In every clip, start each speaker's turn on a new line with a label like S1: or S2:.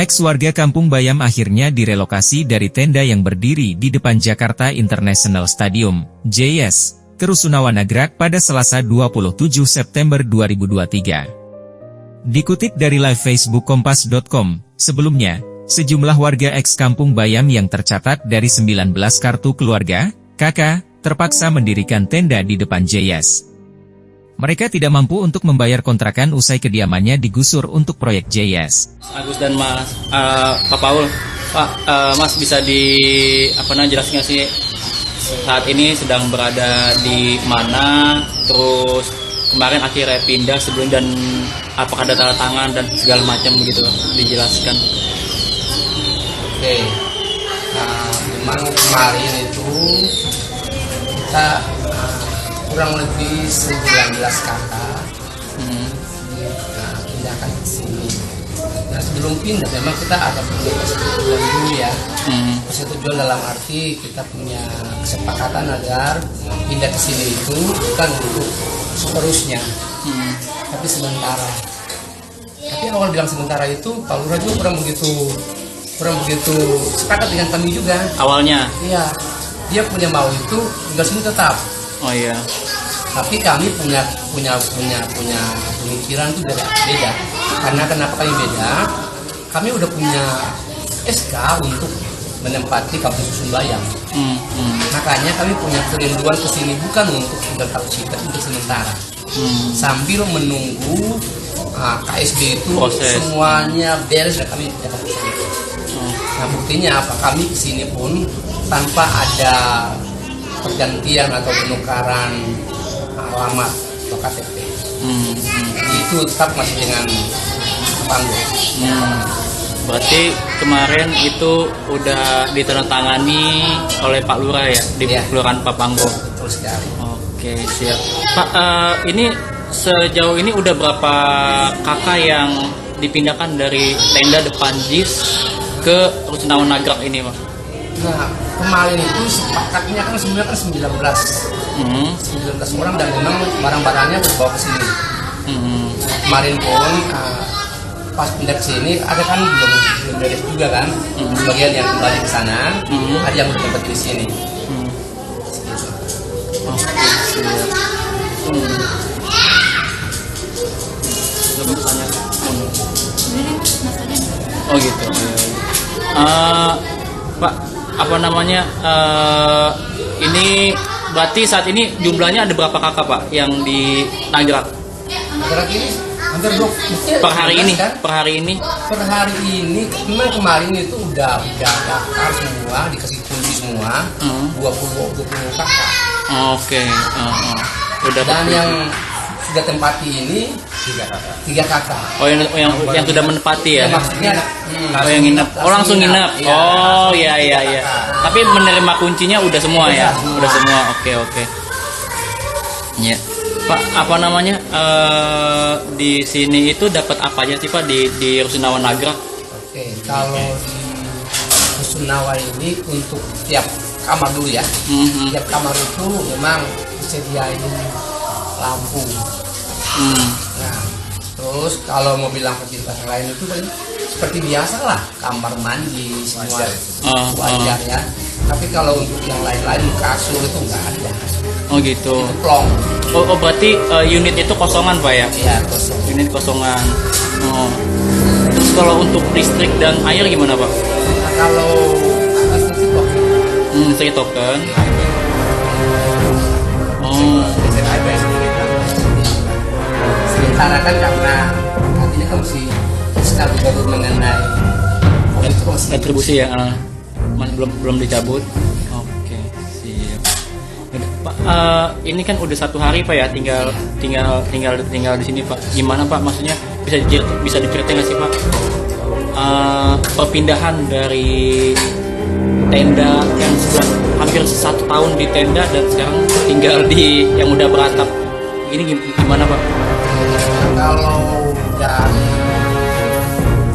S1: Ex-warga Kampung Bayam akhirnya direlokasi dari tenda yang berdiri di depan Jakarta International Stadium, JS, ke Rusunawa Nagrak pada Selasa 27 September 2023. Dikutip dari live Facebook Kompas.com, sebelumnya, sejumlah warga ex-Kampung Bayam yang tercatat dari 19 kartu keluarga, KK, terpaksa mendirikan tenda di depan JS. Mereka tidak mampu untuk membayar kontrakan usai kediamannya digusur untuk proyek JS.
S2: Agus dan Mas Pak Paul, Pak, Mas bisa jelaskan nggak sih saat ini sedang berada di mana, terus kemarin akhirnya pindah sebelum, dan apakah ada tanda tangan dan segala macam begitu, dijelaskan.
S3: Oke, memang kemarin itu kita kurang lebih 19 kakak pindahkan ke sini. Nah, sebelum pindah memang kita ada punya persetujuan dulu ya. Persetujuan dalam arti kita punya kesepakatan agar pindah ke sini itu bukan untuk seterusnya, tapi sementara. Tapi awal bilang sementara itu Pak Lurah juga kurang begitu sepakat dengan kami juga. Awalnya? Iya, dia punya mau itu tinggal sini tetap.
S2: Oh iya.
S3: Tapi kami punya pemikiran itu beda. Karena kenapa kami beda? Kami udah punya SK untuk menempati Kampung Susun Bayam. Makanya kami punya kerinduan ke sini bukan untuk tinggal kita untuk sementara. Sambil menunggu KSB itu semuanya beres dan kami dapat ke sini. Nah, buktinya apa? Kami ke sini pun tanpa ada pergantian atau penukaran alamat atau KTP. Itu tetap masih dengan Panggung.
S2: Berarti kemarin itu udah ditandatangani oleh Pak Lurah ya di Kelurahan Papanggo.
S3: Betul sekali.
S2: Oke, siap. Pak, ini sejauh ini udah berapa kakak yang dipindahkan dari tenda depan JIS ke Rusunawa Nagrak ini, Pak?
S3: Nah, kemarin itu sepakatnya kan sebenarnya kan 19 orang dan memang barang-barangnya berbawa ke sini. Kemarin pun pas pindah ke sini ada kan belum beres juga kan. Sebagian yang kembali ke sana, ada yang bertempat di sini.
S2: Oh gitu. Pak, apa namanya, ini berarti saat ini jumlahnya ada berapa kakak Pak yang di Nagrak?
S3: Nagrak ini hampir 20
S2: per hari ini kan? Per hari ini memang kemarin itu udah daftar semua, dikasih kunci semua, 20 kakak. Oke. Udah. Dan
S3: yang sudah tempati ini 3 kakak.
S2: Oh, yang sudah menempati ya?
S3: Maksudnya
S2: yang nginep. Oh, langsung nginep. Ya. Oh, iya. Tapi menerima kuncinya udah semua ya? Udah semua. Oke. Ya. Pak, apa namanya? Di sini itu dapat apa aja sih Pak di Rusunawa Nagrak?
S3: Oke, kalau di Rusunawa ini untuk tiap kamar dulu ya. Tiap kamar itu memang disediain lampu. Nah, terus kalau mau bilang fasilitas yang lain itu seperti biasa lah, kamar mandi semua wajar ya. Tapi kalau untuk yang lain-lain kasur itu nggak ada.
S2: Oh gitu.
S3: Itu plong.
S2: Oh berarti unit itu kosongan Pak ya?
S3: Iya, kosong.
S2: Unit kosongan. Terus kalau untuk listrik dan air gimana Pak?
S3: Nah, kalau listrik token.
S2: Listrik token.
S3: Sementara kan karena artinya kan mesti sekali baru mengenai
S2: retribusi ya, masih belum dicabut. Oke, siap. Pak, ini kan udah 1 hari Pak ya tinggal di sini Pak. Gimana Pak? Maksudnya bisa diceritain nggak sih Pak? Perpindahan dari tenda yang sudah hampir 1 tahun di tenda dan sekarang tinggal di yang udah beratap. Ini gimana Pak?
S3: Kalau dari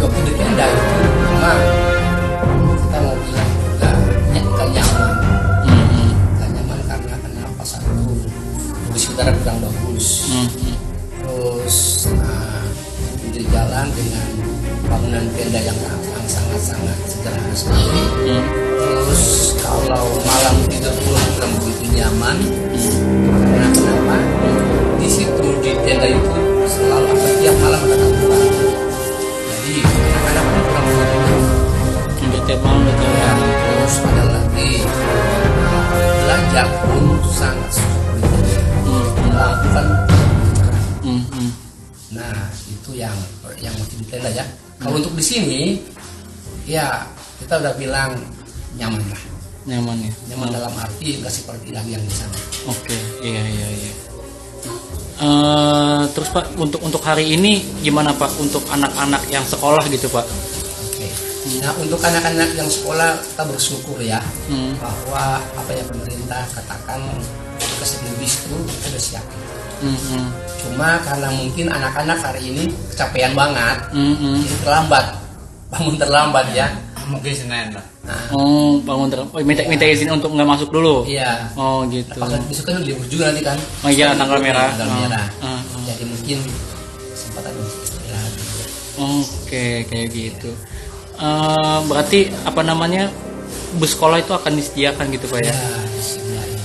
S3: waktu di tenda itu memang kita mau bilang bukan nyaman. Bukan nyaman karena kenapa? Satu, kondisi udara kurang bagus. Terus pinggir jalan dengan bangunan tenda yang sangat-sangat sederhana sekali. Terus kalau malam tidur pun kurang begitu nyaman. Karena kenapa? Di situ di tenda itu selalu tiap malam ada taburan. Jadi anak-anak pun kurang begitu nyaman.
S2: Tiap malam betul ya.
S3: Terus ada lagi belajar pun sangat sulit. Lampu kan. Nah itu yang masih di tenda ya. Kalau untuk di sini ya kita udah bilang nyaman lah.
S2: Nyaman ya.
S3: Nyaman dalam arti nggak seperti lagi yang di sana.
S2: Oke, iya. Terus Pak, untuk hari ini gimana Pak untuk anak-anak yang sekolah gitu Pak?
S3: Oke. Nah untuk anak-anak yang sekolah kita bersyukur ya bahwa apa yang pemerintah katakan kesehatan bis itu kita udah siapin. Cuma karena mungkin anak-anak hari ini kecapean banget, jadi terlambat, bangun terlambat ya. Mungkin Senin lah. Nah,
S2: bangun terlambat. Minta izin untuk nggak masuk dulu.
S3: Iya.
S2: Oh gitu.
S3: Pas besok kan libur juga nanti kan.
S2: Oh iya, tanggal merah.
S3: Tanggal merah. Jadi mungkin kesempatan untuk istirahat.
S2: Oke, kayak gitu. Berarti apa namanya bus sekolah itu akan disediakan gitu Pak ya?
S3: Ya, disediain.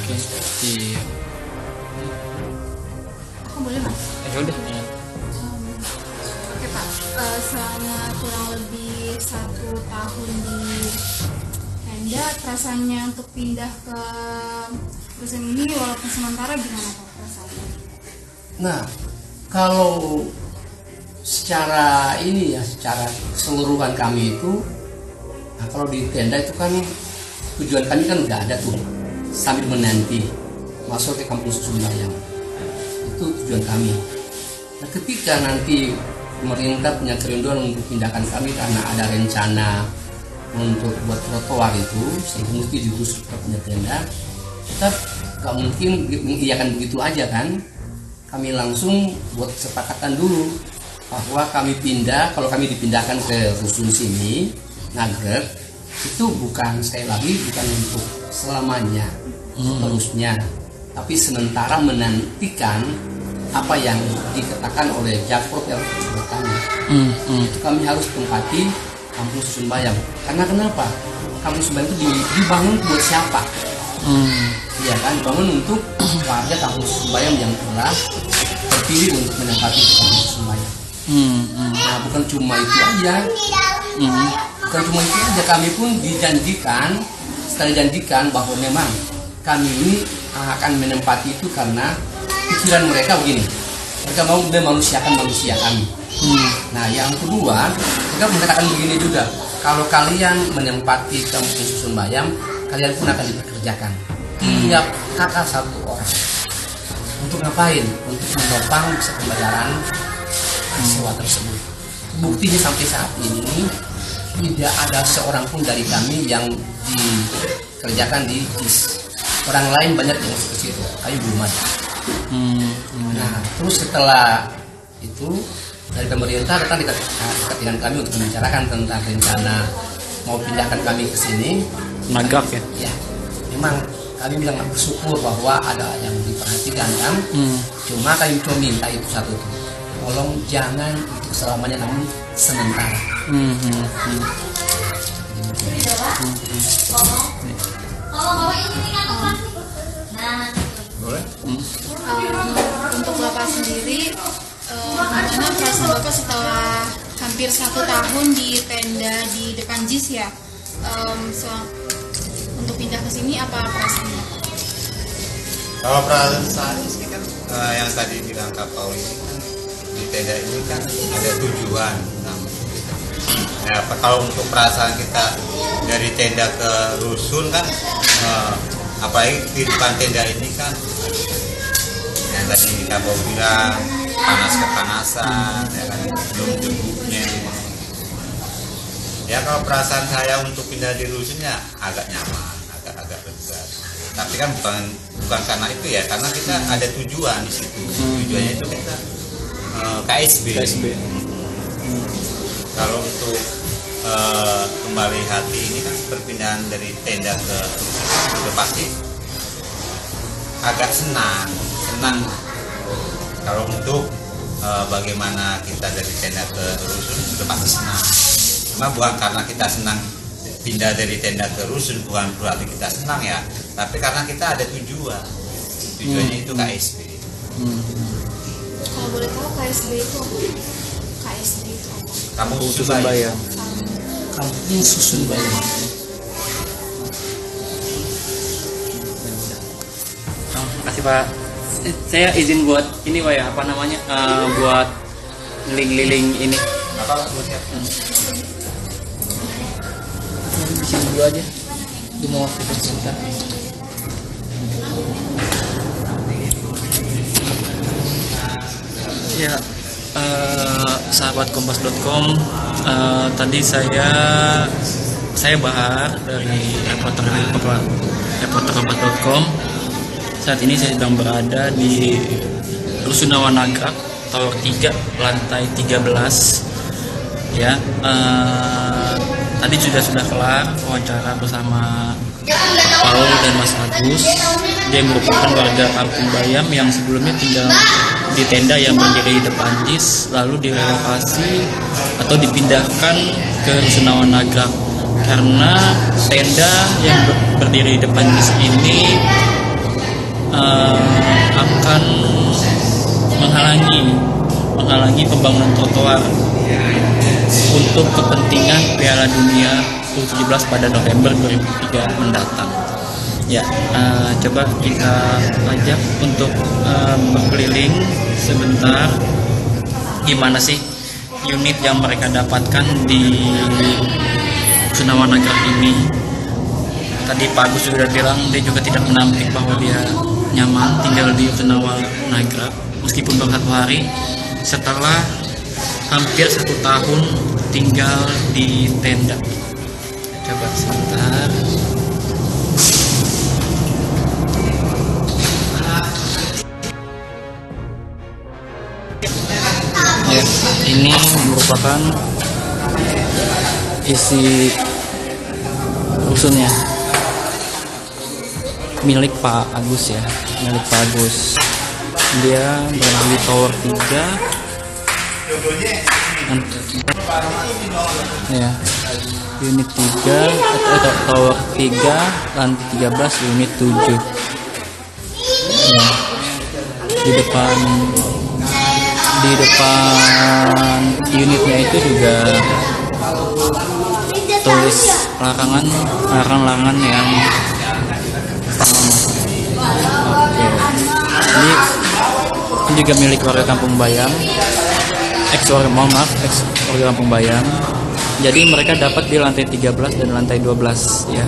S2: Oke, iya.
S4: Aku boleh Mas?
S2: Ya udah.
S4: Oke Pak, selama kurang lebih 1 tahun di tenda, rasanya untuk pindah ke perusahaan ini walaupun sementara gimana Pak perasaannya?
S3: Nah, kalau secara ini ya, secara keseluruhan kami itu, nah kalau di tenda itu kan tujuan kami kan udah ada tuh, sambil menanti masuk ke kampung Susunbayam. Itu tujuan kami. Nah, ketika nanti pemerintah punya kerinduan untuk pindahkan kami karena ada rencana untuk buat trotoar itu, sehingga mesti digusur ke punya tenda, kita gak mungkin mengiyakan begitu aja kan. Kami langsung buat kesepakatan dulu bahwa kami pindah, kalau kami dipindahkan ke rusun sini, Nagrek, itu bukan sekali lagi bukan untuk selamanya, seterusnya, tapi sementara menantikan apa yang dikatakan oleh Jakpro yang buat kami. Itu kami harus tempati kampung Susunbayam. Karena kenapa? Kampung Susunbayam itu dibangun buat siapa? Iya kan, dibangun untuk warga kampung Susunbayam yang telah terpilih untuk menempati kampung Susunbayam. Nah bukan cuma itu aja, bukan cuma itu aja, kami pun dijanjikan, setelah dijanjikan bahwa memang kami ini akan menempati itu karena pikiran mereka begini, mereka mau memanusiakan manusia kami. Nah yang kedua, mereka mengatakan begini juga, kalau kalian menempati kampung Susunbayam, kalian pun akan dipekerjakan, tiap kakak 1 orang. Untuk ngapain? Untuk menopang bisa pembayaran sewa tersebut. Buktinya sampai saat ini tidak ada seorang pun dari kami yang dikerjakan di JIS. Orang lain banyak yang masuk ke situ, kami belum ada. Nah, terus setelah itu dari pemerintah datang dekat dengan kami untuk membicarakan tentang rencana mau pindahkan kami ke sini.
S2: Nagrak ya?
S3: Ya, memang kami bilang bersyukur bahwa ada yang diperhatikan kan. Cuma kami cuma minta itu satu tuh, tolong jangan itu selamanya, namun sementara.
S2: Boleh?
S4: Untuk Bapak sendiri, gimana perasaan Bapak setelah hampir 1 tahun di tenda di depan JIS ya? Untuk pindah ke sini apa perasaannya?
S5: Kalau perasaan sih kan yang tadi bilang Kak Paul ini kan di tenda ini kan ada tujuan. Ya, kalau untuk perasaan kita dari tenda ke rusun kan, apalagi kehidupan tenda ini kan yang tadi Kak Paul bilang panas kepanasan, ya kan, belum debunya. Ya kalau perasaan saya untuk pindah di rusunnya agak nyaman, agak lega. Tapi kan bukan karena itu ya, karena kita ada tujuan di situ. Tujuannya itu kita KSB. Kalau untuk kembali hati ini kan perpindahan dari tenda ke rusun itu pasti agak senang. Kalau untuk bagaimana kita dari tenda ke rusun sudah pasti senang. Cuma bukan karena kita senang pindah dari tenda ke rusun, bukan berarti kita senang ya, tapi karena kita ada tujuan. Tujuannya itu KSB.
S4: Kalau boleh tahu KSB itu apa? KSB itu apa?
S5: Kampung
S2: Susun
S5: Susun Bayam.
S2: Bayam.
S3: Kampung Susun Bayam.
S2: Makasih Pak. Saya izin buat ini Pak ya, apa namanya, buat keliling-keliling ini.
S5: Apa buat siapa?
S3: Di sini dulu aja. Dia mau waktu sebentar.
S2: Ya, sahabat kompas.com, tadi saya Bahar dari reporter kompas.com. Saat ini saya sedang berada di Rusunawa Nagrak, Tower 3, lantai 13. Ya, tadi sudah kelar wawancara bersama Paul dan Mas Agus. Dia merupakan warga Kampung Bayam yang sebelumnya tinggal di tenda yang berdiri di depan JIS, lalu direlokasi atau dipindahkan ke Rusunawa Nagrak karena tenda yang berdiri di depan JIS ini akan menghalangi pembangunan trotoar untuk kepentingan Piala Dunia U17 pada November 2003 mendatang. Ya, coba kita ajak untuk berkeliling sebentar gimana sih unit yang mereka dapatkan di Rusunawa Nagrak ini. Tadi Pak Agus sudah bilang dia juga tidak menampik bahwa dia nyaman tinggal di Rusunawa Nagrak meskipun baru 1 hari setelah hampir 1 tahun tinggal di tenda. Coba sebentar. Ya, ini merupakan isi rusunnya milik Pak Agus ya, milik Pak Agus. Dia berada di Tower 3 ya, unit 3 atau Tower 3 lantai 13 unit 7 ya. Di depan unitnya itu juga tulis larangan yang Oke. Ini juga milik warga Kampung Bayam, ex warga Kampung Bayam. Jadi mereka dapat di lantai 13 dan lantai 12 ya.